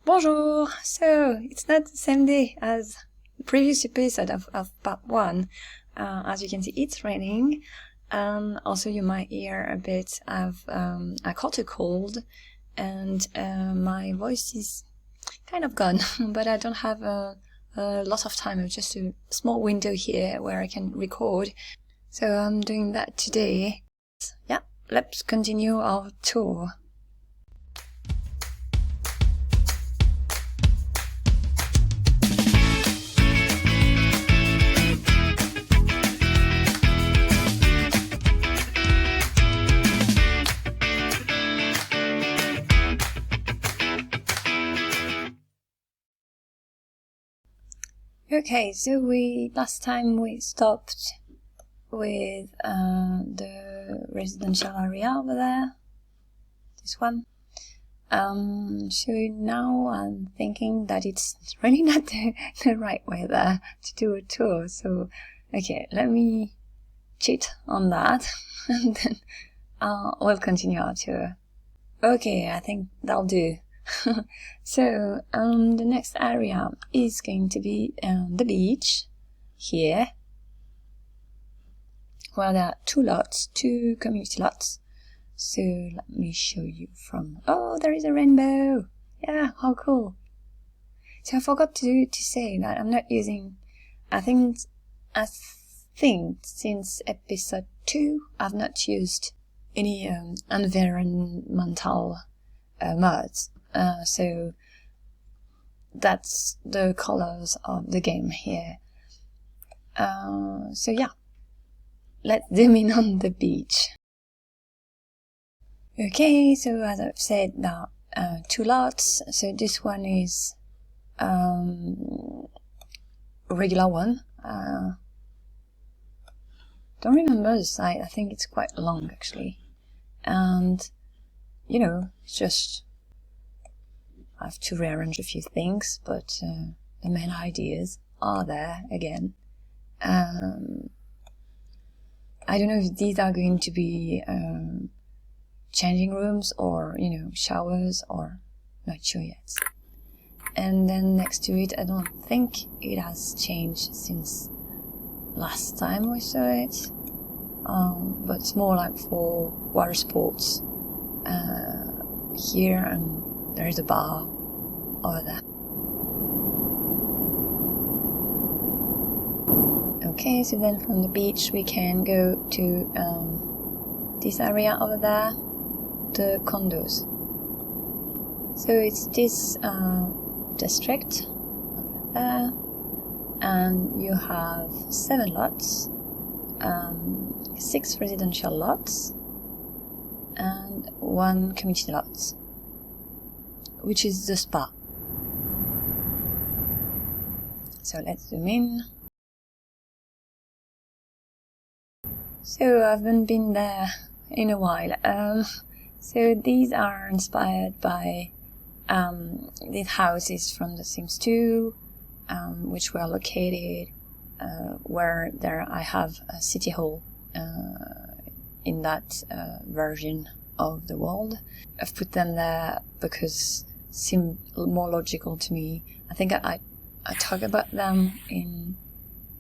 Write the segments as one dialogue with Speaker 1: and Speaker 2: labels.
Speaker 1: Bonjour! So, it's not the same day as the previous episode of part 1. As you can see, it's raining. Also, you might hear a bit of I caught a cold, and my voice is kind of gone, but I don't have a lot of time. It's just a small window here where I can record. So I'm doing that today. Yeah, let's continue our tour. Okay, so last time we stopped with the residential area over there, this one. So now I'm thinking that it's really not the right way there to do a tour. So, okay, let me cheat on that and then we'll continue our tour. Okay, I think that'll do. So, the next area is going to be the beach here, where there are two community lots. So let me show you from, oh, there is a rainbow. Yeah, how cool. So I forgot to say that I'm not using, I think since episode 2, I've not used any environmental mods. So that's the colors of the game here. So yeah, let's zoom in on the beach. Okay, so as I've said, now two lots. So this one is a regular one. Don't remember the site. I think it's quite long actually, and you know, it's just I have to rearrange a few things, but the main ideas are there again. I don't know if these are going to be changing rooms or, you know, showers, or not sure yet. And then next to it, I don't think it has changed since last time we saw it, but it's more like for water sports here, and there is a bar over there. Okay, so then from the beach we can go to this area over there, the condos. So it's this district over there, and you have 7 lots, 6 residential lots, and 1 community lot, which is the spa. So let's zoom in. So I haven't been there in a while. So these are inspired by these houses from the Sims 2, which were located where I have a city hall in that version of the world. I've put them there because it seemed more logical to me. I think I talked about them in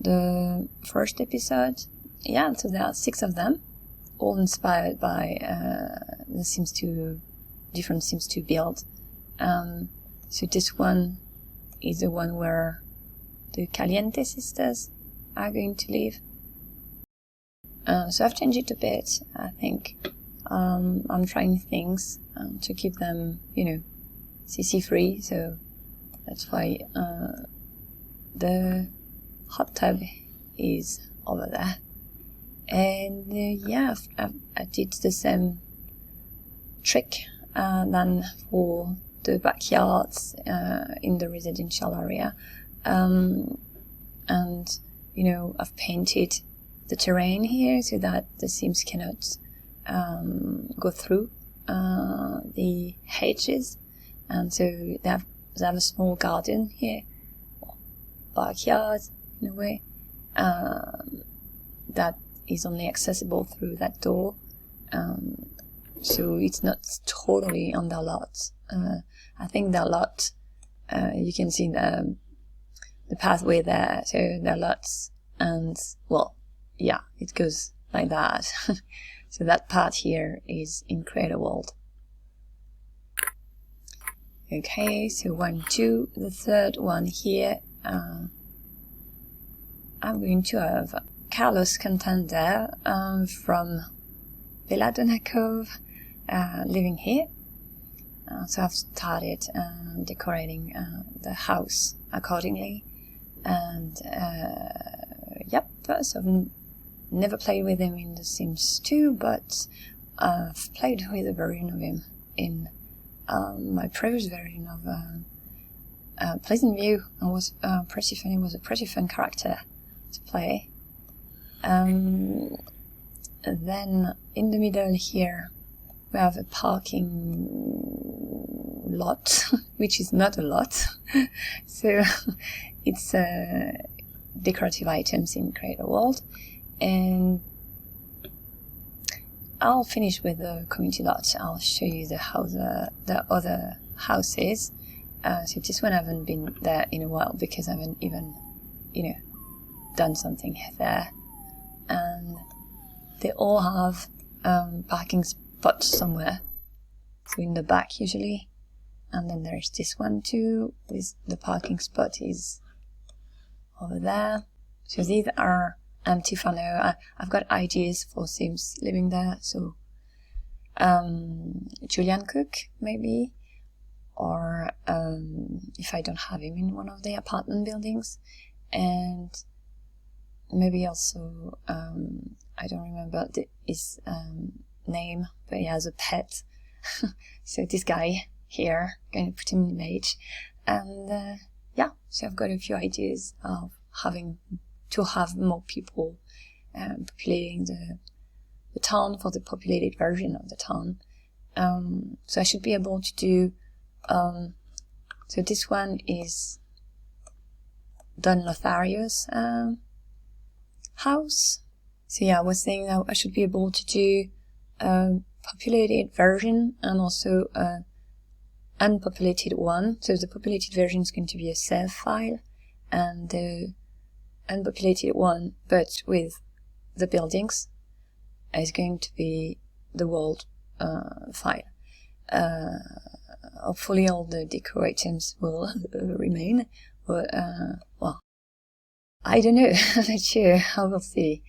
Speaker 1: the first episode. Yeah, so there are 6 of them, all inspired by the Sims 2, different Sims 2 build. So this one is the one where the Caliente sisters are going to live. So I've changed it a bit, I think. I'm trying things to keep them, you know, CC free, so that's why the hot tub is over there. And yeah, I did the same trick than for the backyards in the residential area, and you know, I've painted the terrain here so that the Sims cannot go through the hedges, and so they have a small garden here, backyard in a way, that is only accessible through that door, so it's not totally on their lot. I think their lot you can see the pathway there. So there are lots, and well, yeah, it goes like that. So that part here is in Create a World. Okay, so 1, 2. The third one here, I'm going to have Carlos Contender from Villa Donacove living here. So I've started decorating the house accordingly, and yep, so I've never played with him in The Sims 2, but I've played with a version of him in my previous version of Pleasant View, and was pretty fun. It was a pretty fun character to play. Then in the middle here we have a parking lot, which is not a lot. So it's decorative items in Create a World, and I'll finish with the community lot. I'll show you how the other house is. So this one I haven't been there in a while because I haven't even, done something there. And they all have parking spots somewhere. So in the back usually. And then there's this one too, with the parking spot is over there. So these are empty for now. I've got ideas for Sims living there. So Julian Cook maybe, or if I don't have him in one of the apartment buildings, and maybe also I don't remember his name, but he has a pet. So this guy here, I'm going to put him in the image, and yeah, so I've got a few ideas of having to have more people populating the town for the populated version of the town. So I should be able to do, so this one is Don Lothario's house. So yeah, I was saying that I should be able to do a populated version and also a unpopulated one. So the populated version is going to be a save file, and the unpopulated one, but with the buildings, is going to be the world file. Hopefully all the decor items will remain, but well, I don't know. I'm not sure. I will see.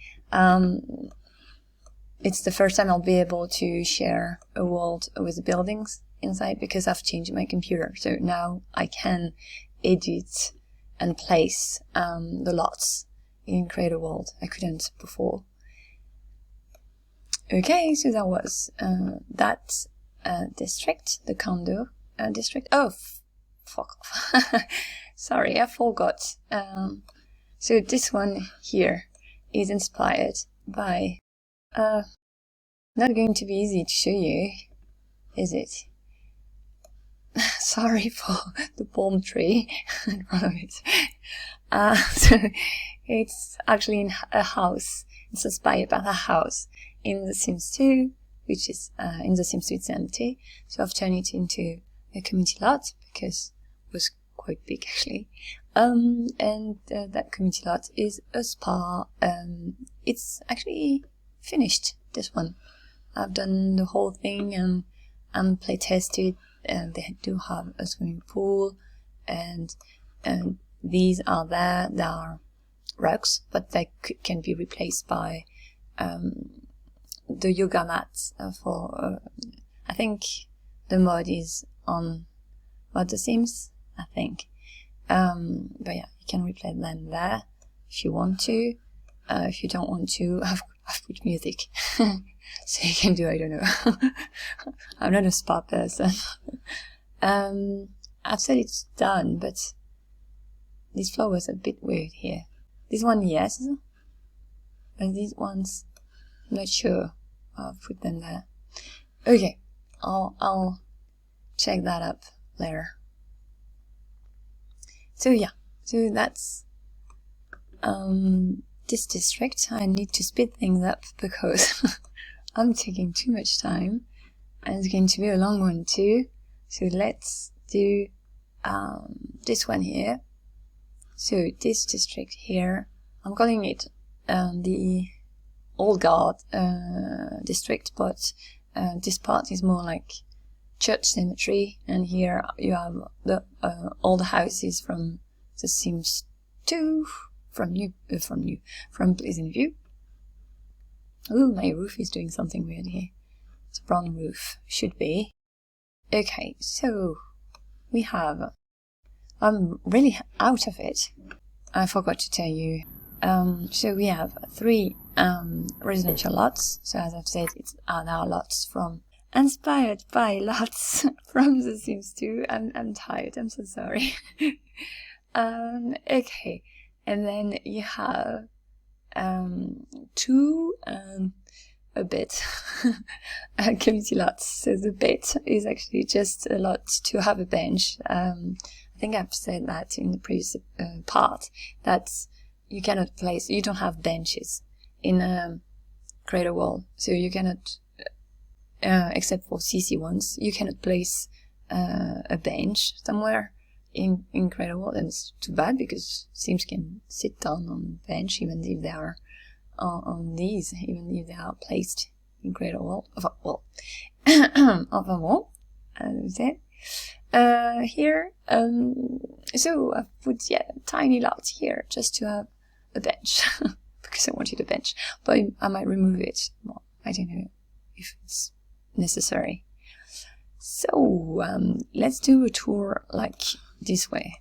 Speaker 1: It's the first time I'll be able to share a world with the buildings inside, because I've changed my computer. So now I can edit and place the lots in Create a World. I couldn't before. Okay, so that was that district, the Condo district. Oh, fuck off. Sorry, I forgot. So this one here is inspired by, not going to be easy to show you, is it? Sorry for the palm tree in front of it. So it's actually in a house. It's inspired by a house in The Sims 2, which is in The Sims 2 it's empty. So I've turned it into a community lot because it was quite big actually. And that community lot is a spa. It's actually finished, this one. I've done the whole thing and play tested. And they do have a swimming pool, and these are there. They are rugs, but they can be replaced by the yoga mats for. I think the mod is on The Sims, I think. But yeah, you can replace them there if you want to. If you don't want to, I've put music. So you can do, I don't know. I'm not a spa person. I've said it's done, but this floor was a bit weird here. This one, yes. But these ones, I'm not sure. I'll put them there. Okay, I'll check that up later. So yeah, so that's this district. I need to speed things up because I'm taking too much time, and it's going to be a long one too. So let's do this one here. So this district here, I'm calling it the Old Guard district, but this part is more like church cemetery, and here you have the all the houses from the Sims 2 from Pleasant View. Ooh, my roof is doing something weird here. It's a brown roof, should be. Okay, so we have. I'm really out of it. I forgot to tell you. So we have 3 residential lots. So as I've said, it's our lots from inspired by lots from The Sims 2. I'm tired. I'm so sorry. Okay, and then you have 2 a bit community lots. So the bit is actually just a lot to have a bench. I think I've said that in the previous part, that you cannot place, you don't have benches in a crater wall, so you cannot, except for CC ones, you cannot place a bench somewhere in crater wall. And it's too bad, because Sims can sit down on the bench even if they are on these, even if they are placed in crater wall, of a wall, as we said. Here, so I've put a tiny lot here just to have a bench because I wanted a bench, but I might remove it. Well, I don't know if it's necessary. So let's do a tour like this way.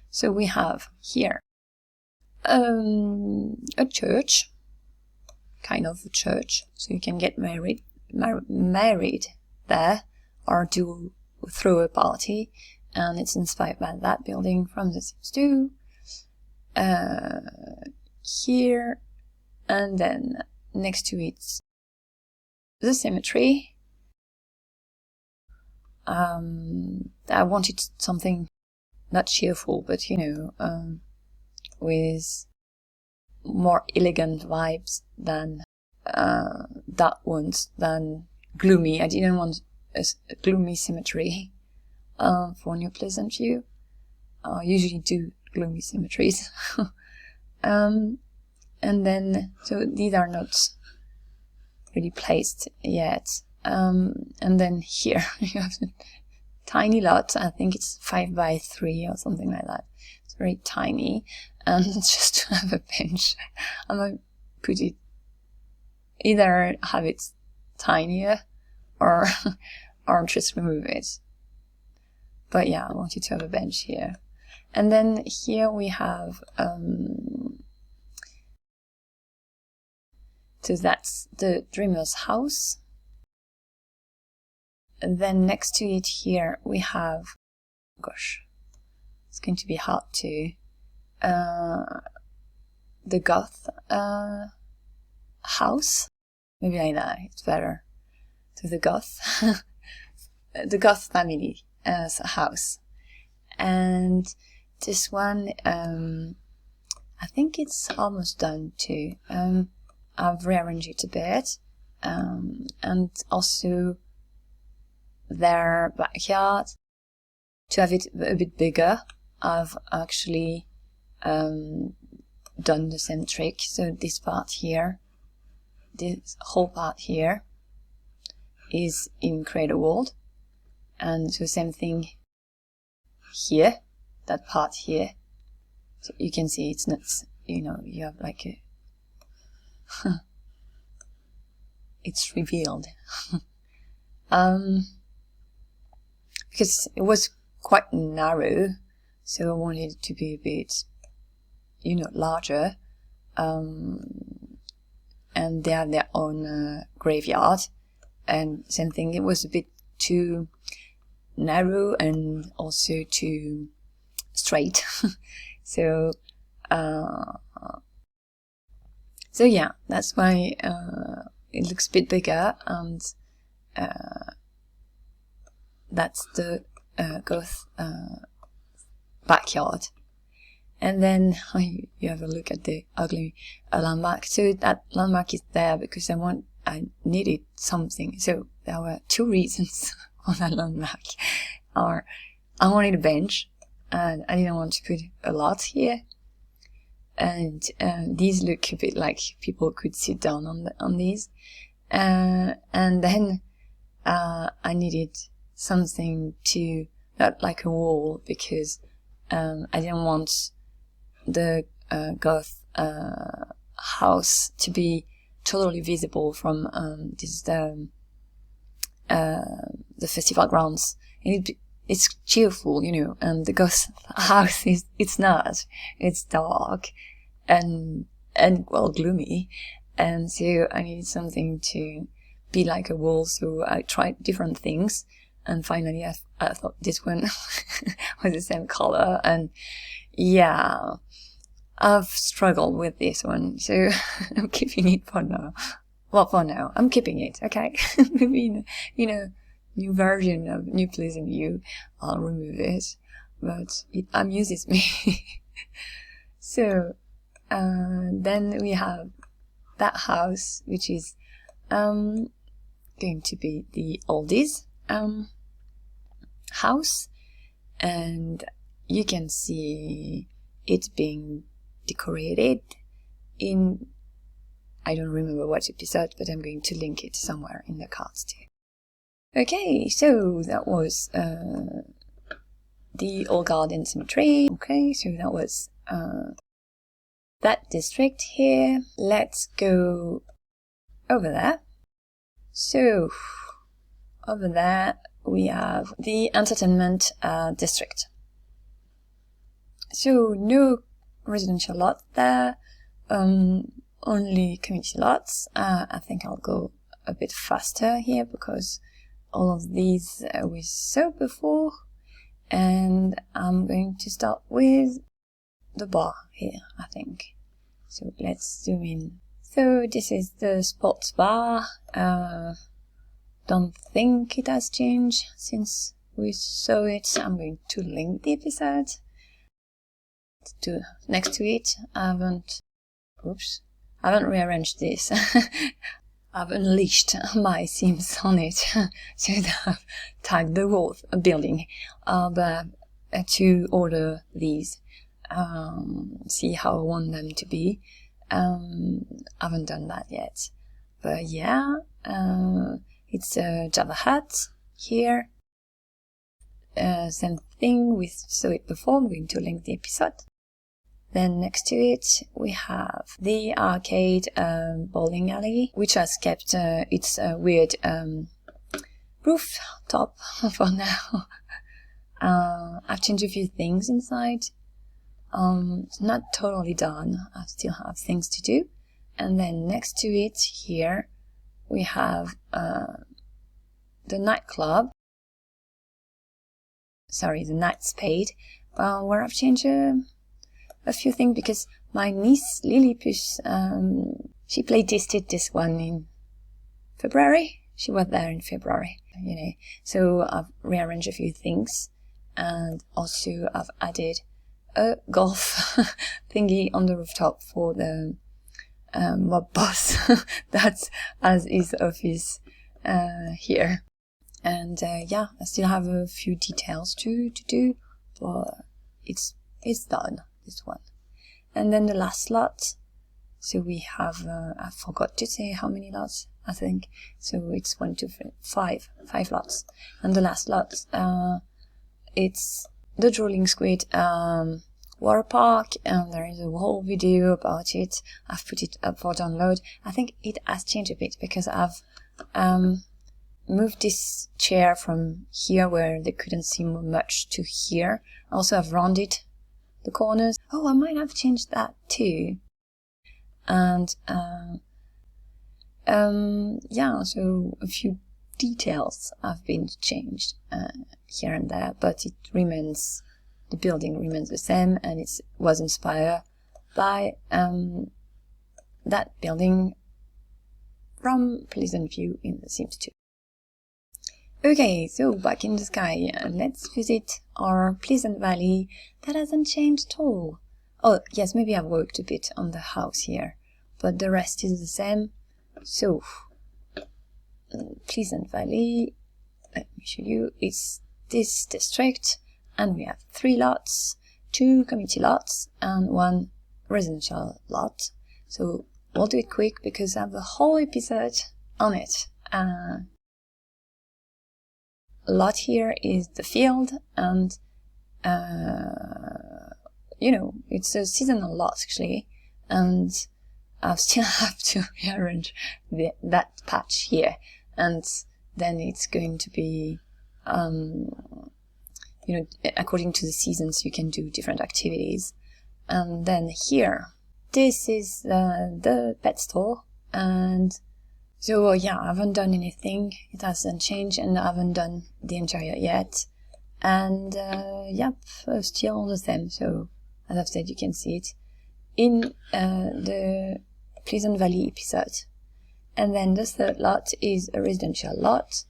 Speaker 1: So we have here a church, kind of a church, so you can get married there, or throw a party, and it's inspired by that building from The Sims 2. Here, and then next to it, the cemetery. I wanted something not cheerful, but with more elegant vibes than that ones, than gloomy. I didn't want a gloomy cemetery for New Pleasant View. I usually do gloomy cemeteries. And then, so these are not really placed yet. And then here you have a tiny lot. I think it's 5 by 3 or something like that. It's very tiny, and just to have a bench, I might put it, either have it tinier or just remove it. But yeah, I wanted to have a bench here. And then here we have, so that's the dreamer's house. And then next to it here we have, gosh, it's going to be hard to, the goth house. Maybe like that, it's better. So the goth, the goth family as a house. And this one, I think it's almost done too. I've rearranged it a bit, and also their backyard, to have it a bit bigger. I've actually done the same trick. So this part here, this whole part here is in Crater World, and the same thing here, that part here. So you can see it's not, you have like a it's revealed. Because it was quite narrow, so I wanted it to be a bit, larger. And they have their own graveyard, and same thing, it was a bit too narrow and also too straight. So yeah, that's why it looks a bit bigger, and that's the goth backyard. And then you have a look at the ugly landmark. So that landmark is there because I needed something. So there were 2 reasons for that landmark. I wanted a bench, and I didn't want to put a lot here. And these look a bit like people could sit down on these. And then I needed something to, not like a wall, because I didn't want the goth house to be totally visible from the festival grounds. And it's cheerful, you know, and the ghost house it's not. It's dark and well, gloomy. And so I needed something to be like a wall, so I tried different things, and finally I thought this one was the same color. And yeah, I've struggled with this one, so I'm keeping it for now. Well, for now, I'm keeping it, okay? Maybe in a new version of New Pleasant View, I'll remove it, but it amuses me. So, then we have that house, which is going to be the oldies house, and you can see it being decorated in, I don't remember what episode, but I'm going to link it somewhere in the cards too. Okay, so that was the Old Garden Cemetery. Okay, so that was that district here. Let's go over there. So over there we have the entertainment district. So no residential lot there, only community lots. I think I'll go a bit faster here because all of these we saw before, and I'm going to start with the bar here, I think. So let's zoom in. So this is the sports bar. Don't think it has changed since we saw it. I'm going to link the episode next to it. I haven't rearranged this. I've unleashed my SIMS on it, so I've tagged the whole building, but to order these, see how I want them to be. I haven't done that yet, but yeah, it's a Java hat here. Same thing, we saw it before. I'm going to link the episode. Then next to it, we have the arcade bowling alley, which has kept its weird roof top for now. I've changed a few things inside. It's not totally done. I still have things to do. And then next to it here, we have the nightclub. Sorry, the night spade, where I've changed a few things because my niece Lillipus, she play tested this one in February. She was there in February, you know. So I've rearranged a few things, and also I've added a golf thingy on the rooftop for the mob boss. That's as his office here. And yeah, I still have a few details to do, but it's done, this one. And then the last lot, so we have, I forgot to say how many lots, I think. So it's 1, 2, 3, 5 lots. And the last lot, it's the Drooling Squid water park, and there is a whole video about it. I've put it up for download. I think it has changed a bit because I've moved this chair from here where they couldn't see much to here. Also, I've rounded the corners. Oh, I might have changed that too. And yeah, so a few details have been changed here and there, but it remains, the building remains the same, and it was inspired by that building from Pleasant View in The Sims 2. Okay, so back in the sky, let's visit our Pleasant Valley. That hasn't changed at all. Oh, yes, maybe I've worked a bit on the house here, but the rest is the same. So, Pleasant Valley, let me show you, it's this district. and we have 3 lots, 2 community lots and 1 residential lot. So we'll do it quick because I have a whole episode on it. A lot here is the field, and you know, it's a seasonal lot actually, and I still have to rearrange that patch here, and then it's going to be you know, according to the seasons you can do different activities. And then here, this is the pet store, and so yeah, I haven't done anything, it hasn't changed, and I haven't done the interior yet, and yep, still the same. So as I've said, you can see it in the Pleasant Valley episode. And then the third lot is a residential lot.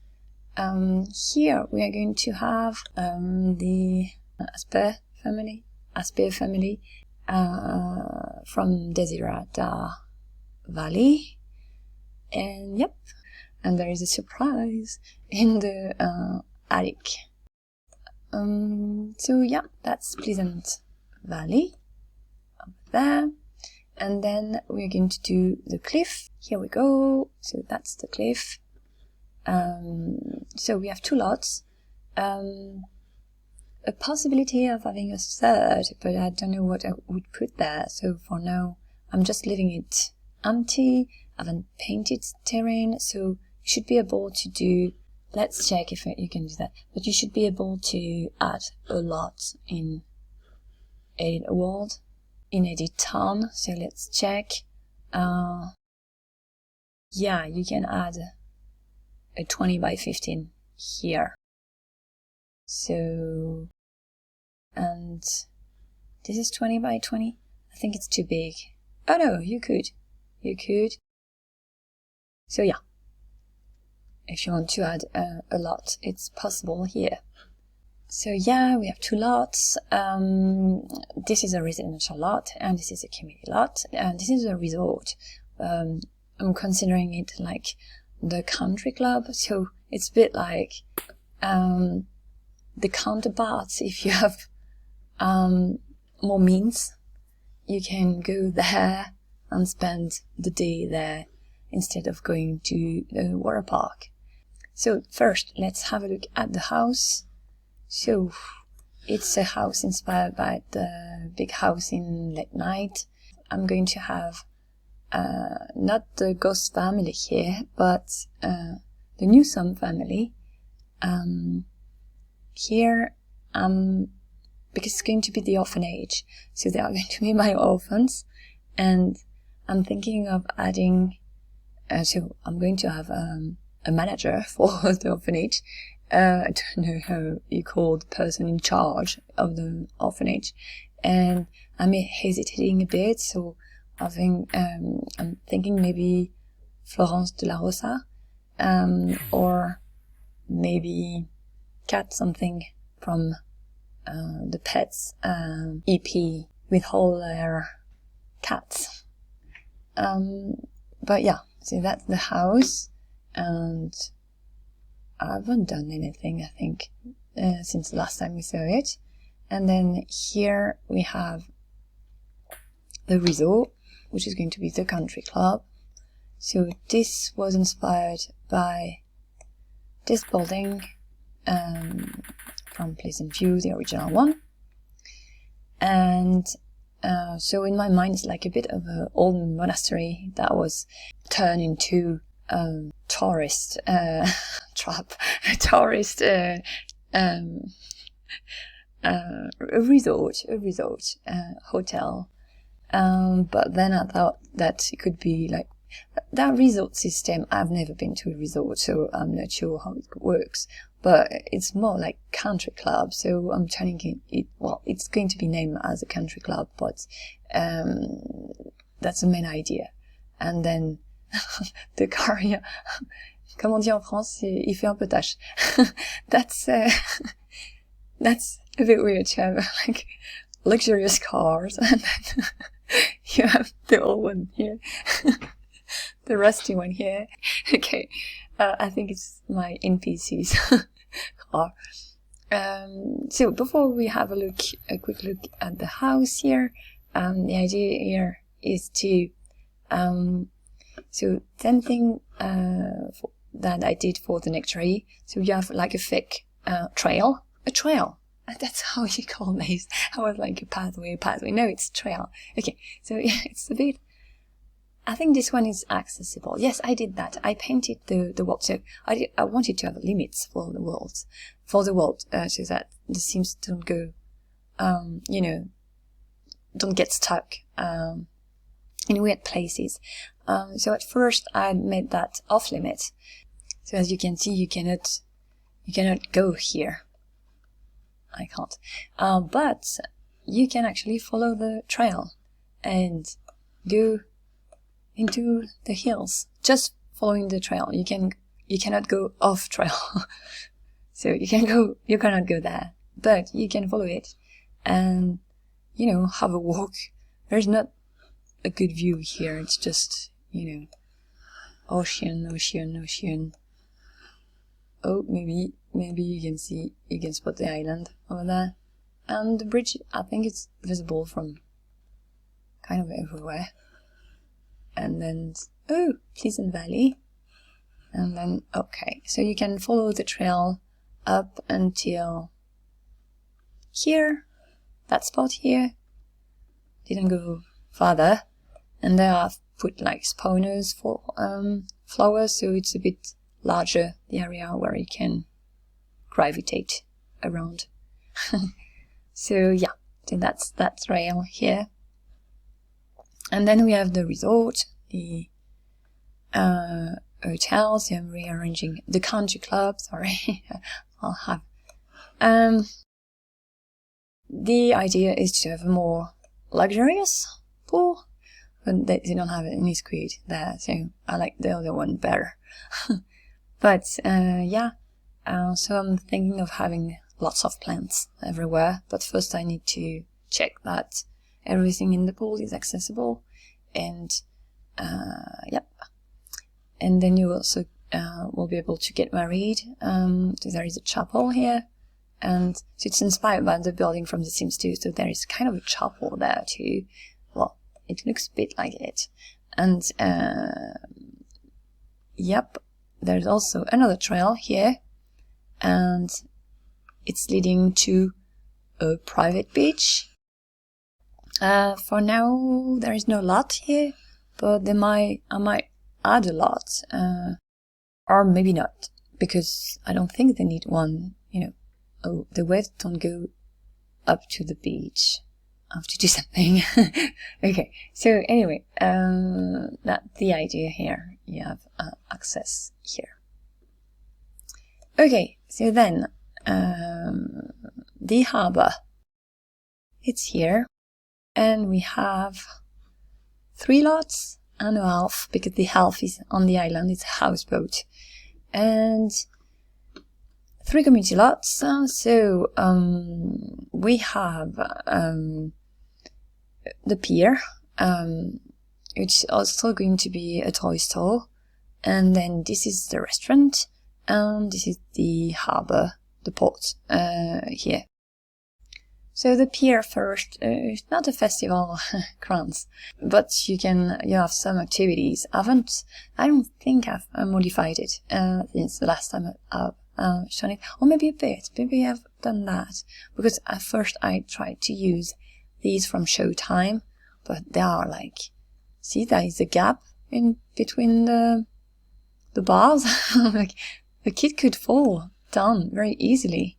Speaker 1: Here we are going to have the Asper family from Desiderata Valley, and yep, and there is a surprise in the attic. So yeah, that's Pleasant Valley up there. And then we're going to do the cliff. Here we go. So that's the cliff. So we have 2 lots. A possibility of having a third, but I don't know what I would put there. So for now, I'm just leaving it empty. I haven't painted terrain, so you should be able to do, let's check if you can do that, but you should be able to add a lot in Edit World, in Edit Town. So let's check. Yeah, you can add a 20 by 15 here. So, and this is 20 by 20. I think it's too big. Oh no, you could. So yeah, if you want to add a lot, it's possible here. So yeah, we have 2 lots. This is a residential lot, and this is a community lot, and this is a resort. I'm considering it like the country club, so it's a bit like the counterparts. If you have more means, you can go there and spend the day there instead of going to the water park. So first, let's have a look at the house. So it's a house inspired by the big house in Late Night. I'm going to have not the Ghost family here, but the Newsome family here, because it's going to be the orphanage, so they are going to be my orphans, and I'm thinking of adding, so I'm going to have a manager for the orphanage. I don't know how you call the person in charge of the orphanage, and I'm hesitating a bit, so I'm thinking maybe Florence de la Rosa, or maybe Cat something from the Pets EP with all their cats. But yeah, so that's the house, and I haven't done anything, I think, since the last time we saw it. And then here we have the resort, which is going to be the country club. So this was inspired by this building from Pleasant View, the original one. And so in my mind, it's like a bit of an old monastery that was turned into tourist trap, a tourist a resort hotel. But then I thought that it could be like that resort system. I've never been to a resort, so I'm not sure how it works. But it's more like country club, so I'm turning it. Well, it's going to be named as a country club, but that's the main idea. And then the car here, comme on dit en France, il fait un peu tâche. That's a bit weird to have like luxurious cars, and then you have the old one here, the rusty one here. Okay, I think it's my NPC's car. So before we have a quick look at the house here, the idea here is to so same thing that I did for the nectary. So you have like a thick trail. That's how you call these. I was like a pathway. No, it's trail. Okay, so yeah, it's a bit. I think this one is accessible. Yes, I did that. I painted the world. So I wanted to have limits for the world, so that the Sims don't go, don't get stuck in weird places. So at first I made that off limit. So as you can see, you cannot go here. I can't. But you can actually follow the trail and go into the hills, just following the trail. You cannot go off trail. So you cannot go there, but you can follow it and, have a walk. There's not a good view here. It's just, ocean. Oh, maybe you can spot the island over there. And the bridge, I think it's visible from kind of everywhere. And then, oh, Pleasant Valley. And then, okay, so you can follow the trail up until here, that spot here. Didn't go farther. And there I've put like spawners for flowers, so it's a bit larger, the area where you can gravitate around. So yeah, so that's that trail here. And then we have the resort, the hotel. So I'm rearranging the country club. Sorry, I'll have. The idea is to have a more luxurious pool, but they don't have any squid there, so I like the other one better. But yeah, so I'm thinking of having lots of plants everywhere. But first, I need to check that everything in the pool is accessible, and yep. And then you also will be able to get married. So there is a chapel here, and so it's inspired by the building from The Sims 2. So there is kind of a chapel there too. Well, it looks a bit like it, and yep. There's also another trail here, and it's leading to a private beach. For now, there is no lot here, but I might add a lot, or maybe not, because I don't think they need one. Oh, the waves don't go up to the beach. I have to do something. Okay, so anyway, that's the idea here. You have access here. Okay, so then the harbor, it's here, and we have 3 lots and a half, because the half is on the island. It's a houseboat, and 3 community lots. So we have the pier, which is also going to be a toy store, and then this is the restaurant, and this is the harbor, the port here. So the pier first, it's not a festival grounds, but you have some activities. I don't think I've modified it since the last time I've shown it, or maybe a bit. Maybe I've done that, because at first I tried to use these from Showtime, but they are like, see, there is a gap in between the bars. Like, the kid could fall down very easily,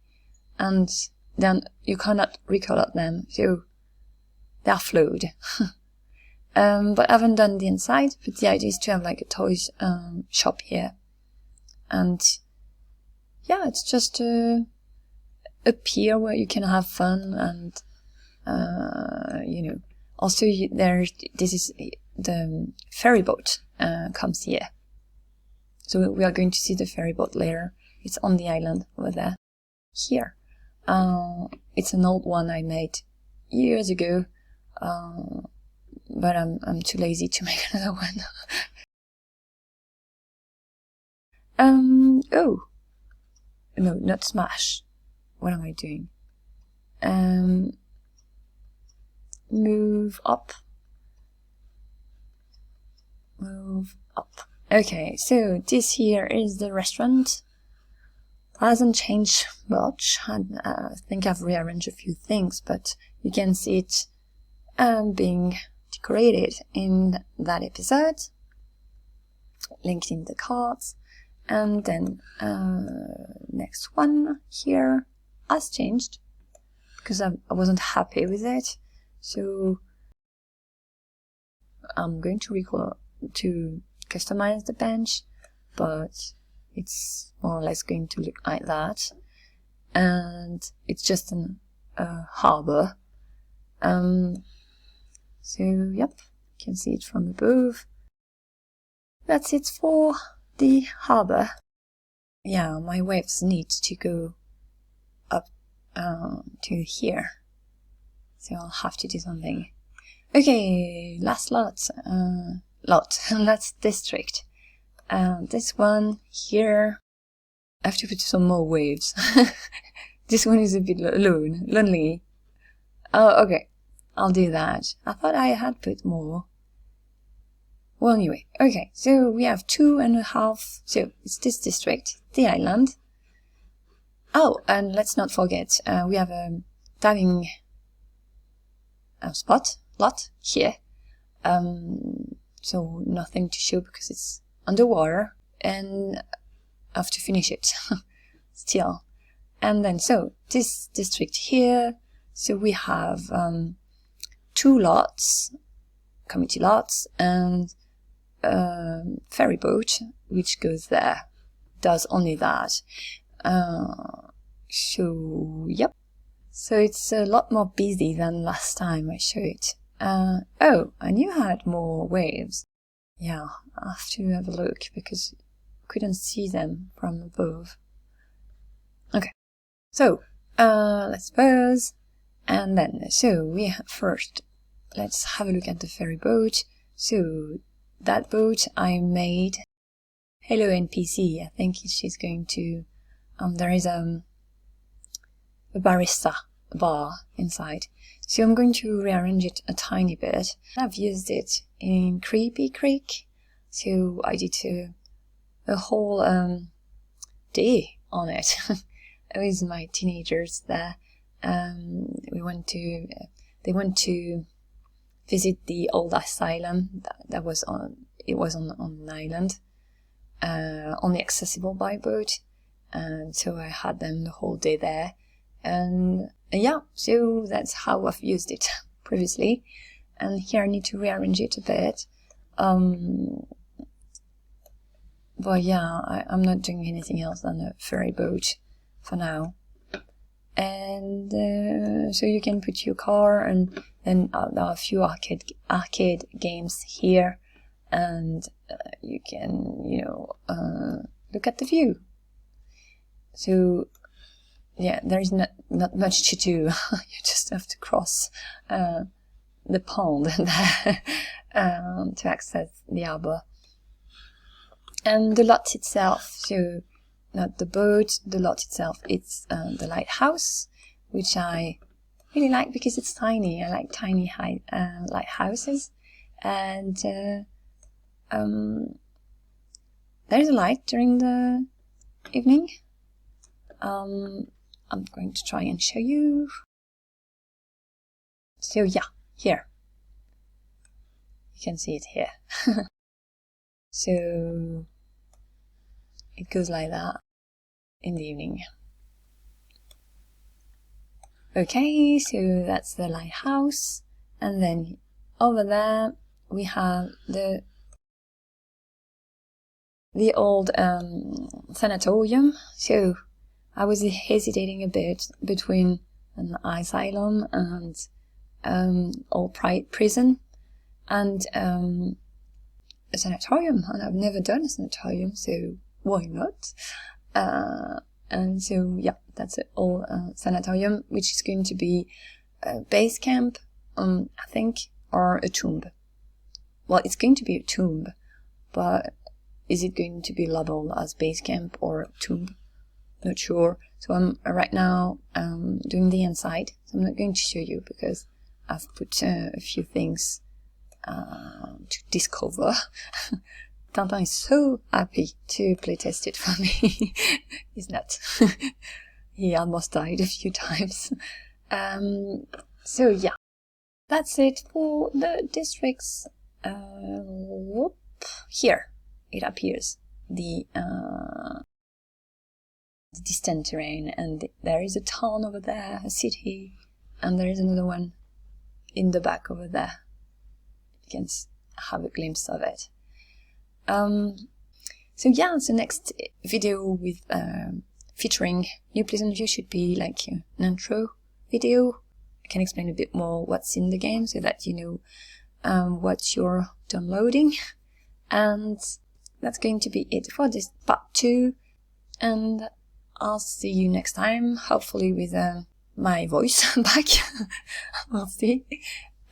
Speaker 1: and then you cannot recolor them, so they are flowed. But I haven't done the inside, but the idea is to have like a toys shop here, and yeah, it's just a pier where you can have fun, and also this is the ferry boat comes here. So we are going to see the ferry boat later. It's on the island over there. Here. It's an old one I made years ago, but I'm too lazy to make another one. Oh. No, not Smash. what am I doing? Move up. Move up. Okay, so this here is the restaurant. Hasn't changed much. I think I've rearranged a few things, but you can see it being decorated in that episode, linked in the cards. And then next one here has changed because I wasn't happy with it, so I'm going to customize the bench, but it's more or less going to look like that, and it's just a harbor. So yep, you can see it from above. That's it for the harbor. Yeah, my waves need to go up to here, so I'll have to do something. Okay, last last district. This one here, I have to put some more waves. This one is a bit lonely. Oh, okay, I'll do that. I thought I had put more. Well, anyway, okay, so we have 2.5, so it's this district, the island. Oh, and let's not forget, we have a diving lot here. So nothing to show because it's underwater, and I have to finish it still. And then, so this district here, so we have 2 lots, community lots, and ferry boat, which goes there, does only that. So, yep. So it's a lot more busy than last time I showed it. Oh, and you had more waves. Yeah, I have to have a look because I couldn't see them from above. Okay, so let's pause, and then so we have first. Let's have a look at the ferry boat. So that boat I made. Hello NPC. I think she's going to. There is a barista bar inside. So I'm going to rearrange it a tiny bit. I've used it in Creepy Creek, so I did a whole day on it with my teenagers there. They went to visit the old asylum that was on an island, only accessible by boat, and so I had them the whole day there. And yeah, so that's how I've used it previously, and here I need to rearrange it a bit. But yeah, I'm not doing anything else than a ferry boat for now. And so you can put your car, and then there are a few arcade games here, and you can look at the view. So yeah, there is not much to do. You just have to cross the pond there to access the harbor. And the lot itself, so not the boat, the lot itself, it's the lighthouse, which I really like because it's tiny. I like tiny lighthouses. And there's a light during the evening. I'm going to try and show you. So yeah, here. You can see it here. So it goes like that in the evening. Okay, so that's the lighthouse, and then over there we have the old sanatorium. So I was hesitating a bit between an asylum and old prison and a sanatorium, and I've never done a sanatorium, so why not? And so yeah, that's an old sanatorium, which is going to be a base camp, I think, or a tomb. Well, it's going to be a tomb, but is it going to be labeled as base camp or a tomb? not sure. So I'm right now doing the inside. So I'm not going to show you because I've put a few things to discover. Tintin is so happy to playtest it for me. He's not. He almost died a few times. So yeah, that's it for the districts. Here it appears the distant terrain, and there is a town over there, a city, and there is another one in the back over there. You can have a glimpse of it. So yeah, the next video with featuring New Pleasant View should be like an intro video. I can explain a bit more what's in the game so that you know what you're downloading. And that's going to be it for this part 2. And I'll see you next time, hopefully with my voice back. We'll see.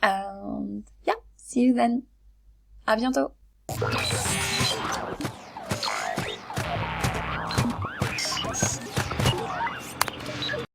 Speaker 1: And yeah, see you then. À bientôt.